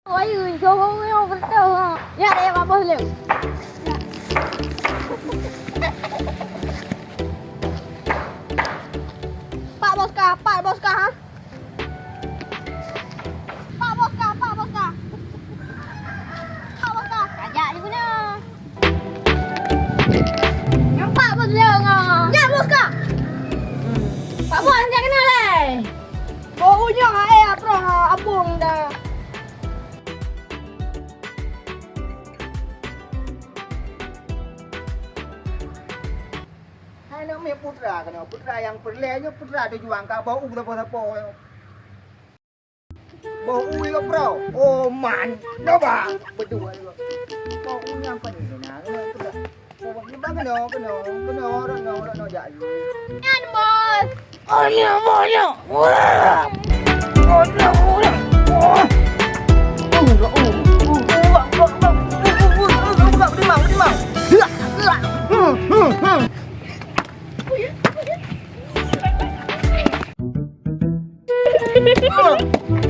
Ôi, vô vô vô vô. Ya deh, Pak Bos liu. Pak Boska, Pak Boska, ha? Pak Boska, Pak Boska. Pak Boska, kajak di mana? Yang Pak Bos liu ngah. Ya, Boska. Pak Bos jangan kenal leh. Baunya apa abung dah. Namanya putra kan, putra yang perlehnya putra ada juang kak bau tapo. Bau yo bro. Oh man, coba berdua yo. Bau apa ni nah. Oh ni bang kena jayu. Yan, Bos. Banyak. Wah. Oh no. Oh. Oh.